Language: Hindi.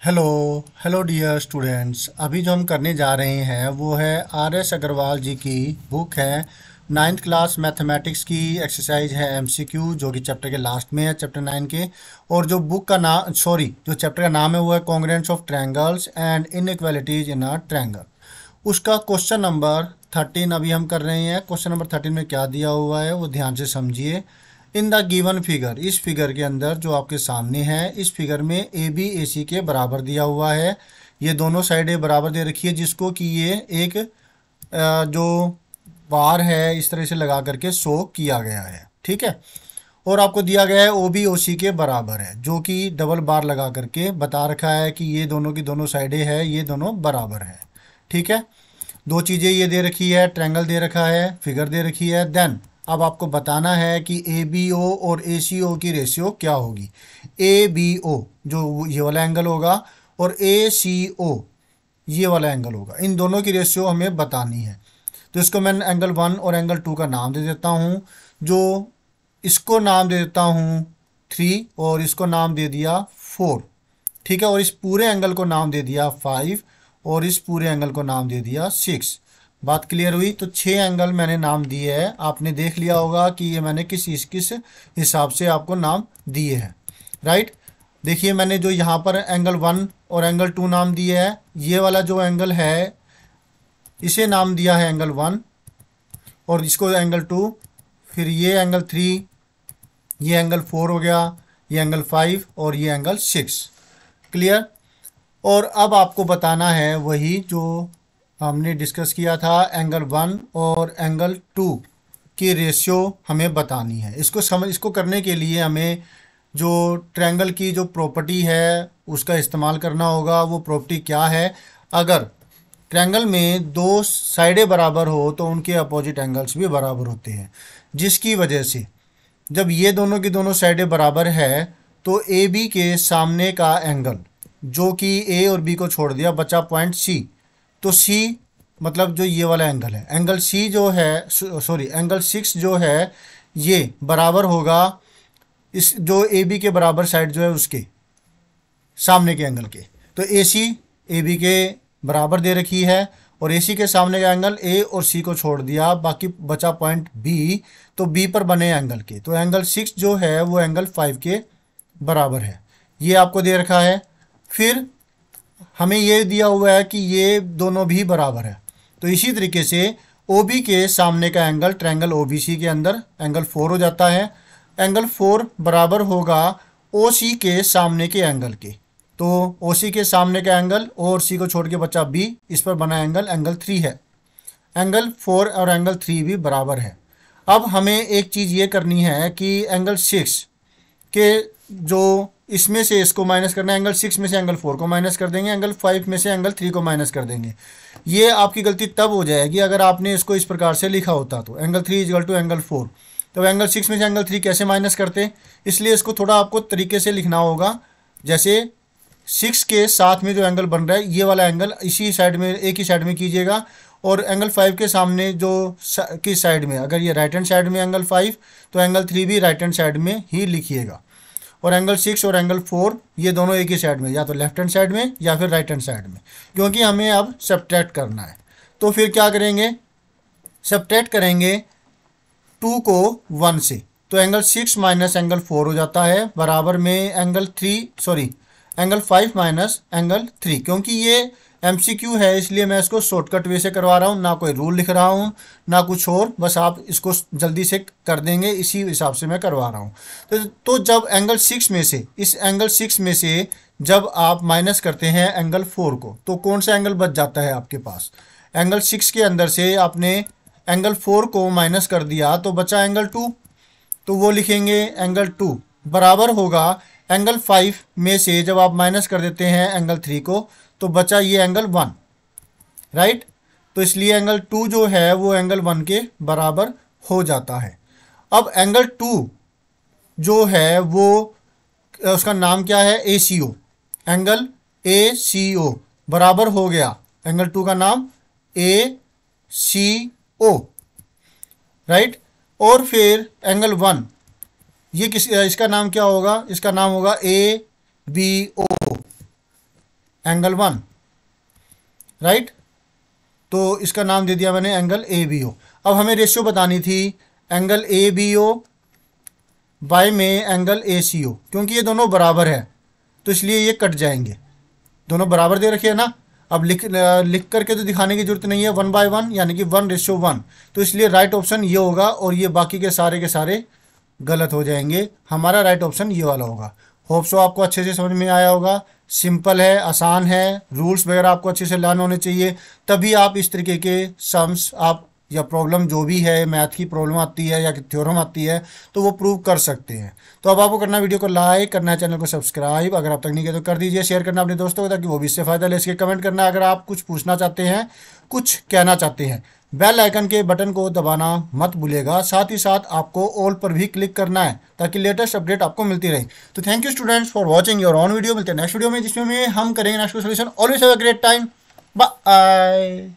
Hello hello dear students. अभी जो हम करने जा रहे हैं वो है आर एस अग्रवाल जी की बुक है। नाइन्थ क्लास मैथमेटिक्स की एक्सरसाइज है एमसीक्यू, जो कि चैप्टर के लास्ट में है, चैप्टर 9 के। और जो बुक का नाम जो चैप्टर का नाम है वो है congruence of triangles and inequalities in a triangle. उसका क्वेश्चन नंबर 13 अभी हम कर रहे हैं। क्वेश्चन नंबर 13 में क्या दिया हुआ है वो ध्यान से समझिए। इन द गिवन फिगर, इस फिगर के अंदर जो आपके सामने है, इस फिगर में ए बी ए सी के बराबर दिया हुआ है। ये दोनों साइडें बराबर दे रखी है, जिसको कि ये एक जो बार है इस तरह से लगा करके शो किया गया है। ठीक है। और आपको दिया गया है ओ बी ओ सी के बराबर है, जो कि डबल बार लगा करके बता रखा है कि ये दोनों की दोनों साइडें हैं, ये दोनों बराबर है। ठीक है। दो चीज़ें ये दे रखी है, ट्रायंगल दे रखा है, फिगर दे रखी है। देन अब आपको बताना है कि ए बी ओ और ए सी ओ की रेशियो क्या होगी। ए बी ओ जो ये वाला एंगल होगा और ए सी ओ ये वाला एंगल होगा, इन दोनों की रेशियो हमें बतानी है। तो इसको मैं एंगल 1 और एंगल 2 का नाम दे देता हूँ। जो इसको नाम दे देता हूँ 3 और इसको नाम दे दिया 4। ठीक है। और इस पूरे एंगल को नाम दे दिया 5 और इस पूरे एंगल को नाम दे दिया 6। बात क्लियर हुई। तो 6 एंगल मैंने नाम दिए हैं, आपने देख लिया होगा कि ये मैंने किस किस हिसाब से आपको नाम दिए हैं। राइट। देखिए मैंने जो यहाँ पर एंगल 1 और एंगल 2 नाम दिए हैं, ये वाला जो एंगल है इसे नाम दिया है एंगल 1 और इसको एंगल 2। फिर ये एंगल 3, ये एंगल 4 हो गया, ये एंगल 5 और ये एंगल 6। क्लियर। और अब आपको बताना है वही जो हमने डिस्कस किया था, एंगल 1 और एंगल 2 की रेशियो हमें बतानी है। इसको करने के लिए हमें जो ट्रायंगल की जो प्रॉपर्टी है उसका इस्तेमाल करना होगा। वो प्रॉपर्टी क्या है? अगर ट्रायंगल में दो साइडें बराबर हो तो उनके अपोजिट एंगल्स भी बराबर होते हैं, जिसकी वजह से जब ये दोनों की दोनों साइडें बराबर है तो ए बी के सामने का एंगल, जो कि ए और बी को छोड़ दिया, बचा पॉइंट सी। तो सी मतलब जो ये वाला एंगल है, एंगल सी जो है, सॉरी एंगल 6 जो है, ये बराबर होगा इस जो ए बी के बराबर साइड जो है उसके सामने के एंगल के। तो ए सी ए बी के बराबर दे रखी है और ए सी के सामने का एंगल ए और सी को छोड़ दिया, बाकी बचा पॉइंट बी। तो बी पर बने एंगल के, तो एंगल 6 जो है वो एंगल 5 के बराबर है। ये आपको दे रखा है। फिर हमें ये दिया हुआ है कि ये दोनों भी बराबर है। तो इसी तरीके से ओ बी के सामने का angle triangle O B C के अंदर एंगल 4 हो जाता है। एंगल 4 बराबर होगा ओ सी के सामने के एंगल के। तो ओ सी के सामने का एंगल और सी को छोड़ के बचा बी, इस पर बना एंगल एंगल 3 है। एंगल 4 और एंगल 3 भी बराबर है। अब हमें एक चीज़ ये करनी है कि एंगल 6 के जो इसमें से इसको माइनस करना है, एंगल 6 में से एंगल 4 को माइनस कर देंगे, एंगल 5 में से एंगल 3 को माइनस कर देंगे। ये आपकी गलती तब हो जाएगी अगर आपने इसको इस प्रकार से लिखा होता। तो एंगल 3 इजल टू एंगल 4, तो एंगल 6 में से एंगल 3 कैसे माइनस करते? इसलिए इसको थोड़ा आपको तरीके से लिखना होगा। जैसे 6 के साथ में जो एंगल बन रहा है ये वाला एंगल इसी साइड में, एक ही साइड में कीजिएगा। और एंगल 5 के सामने जो किस साइड में, अगर ये राइट हैंड साइड में एंगल 5 तो एंगल 3 भी राइट हैंड साइड में ही लिखिएगा। और एंगल 6 और एंगल 4 ये दोनों एक ही साइड में, या तो लेफ्ट हैंड साइड में या फिर राइट हैंड साइड में, क्योंकि हमें अब सब्ट्रैक्ट करना है। तो फिर क्या करेंगे? सब्ट्रैक्ट करेंगे 2 को 1 से, तो एंगल 6 माइनस एंगल 4 हो जाता है, बराबर में एंगल 5 माइनस एंगल 3। क्योंकि ये एमसीक्यू है इसलिए मैं इसको शॉर्टकट वे से करवा रहा हूँ, ना कोई रूल लिख रहा हूँ ना कुछ और, बस आप इसको जल्दी से कर देंगे, इसी हिसाब से मैं करवा रहा हूँ। तो जब एंगल 6 में से, इस एंगल 6 में से जब आप माइनस करते हैं एंगल 4 को, तो कौन सा एंगल बच जाता है आपके पास? एंगल 6 के अंदर से आपने एंगल 4 को माइनस कर दिया तो बचा एंगल 2। तो वो लिखेंगे एंगल 2 बराबर होगा एंगल 5 में से जब आप माइनस कर देते हैं एंगल 3 को, तो बचा ये एंगल 1। राइट। तो इसलिए एंगल 2 जो है वो एंगल 1 के बराबर हो जाता है। अब एंगल 2 जो है वो उसका नाम क्या है? ए सी ओ। एंगल ए सी ओ बराबर हो गया एंगल 2 का नाम ए सी ओ। राइट। और फिर एंगल 1, ये इसका नाम क्या होगा? इसका नाम होगा A B O. Angle 1, right. तो इसका नाम दे दिया मैंने एंगल ABO। अब हमें रेशियो बतानी थी एंगल ABO बाय में एंगल ACO, क्योंकि ये दोनों बराबर है तो इसलिए ये कट जाएंगे, दोनों बराबर दे रखे है ना। अब लिख करके तो दिखाने की जरूरत नहीं है, 1/1 यानी कि 1:1, तो इसलिए राइट ऑप्शन ये होगा और ये बाकी के सारे गलत हो जाएंगे। हमारा राइट ऑप्शन ये वाला होगा। होप सो आपको अच्छे से समझ में आया होगा। सिंपल है, आसान है, रूल्स वगैरह आपको अच्छे से लर्न होने चाहिए, तभी आप इस तरीके के सम्स आप या प्रॉब्लम जो भी है, मैथ की प्रॉब्लम आती है या थ्योरम आती है, तो वो प्रूव कर सकते हैं। तो अब आपको करना है वीडियो को लाइक करना है, चैनल को सब्सक्राइब अगर आप तक नहीं किया तो कर दीजिए, शेयर करना अपने दोस्तों को ताकि वो भी इससे फ़ायदा ले सके, कमेंट करना है अगर आप कुछ पूछना चाहते हैं, कुछ कहना चाहते हैं। बेल आइकन के बटन को दबाना मत भूलिएगा, साथ ही साथ आपको ऑल पर भी क्लिक करना है ताकि लेटेस्ट अपडेट आपको मिलती रहे। तो thank you students for watching your own video. मिलते हैं नेक्स्ट वीडियो में जिसमें हम करेंगे next solution. Always have a great time. Bye.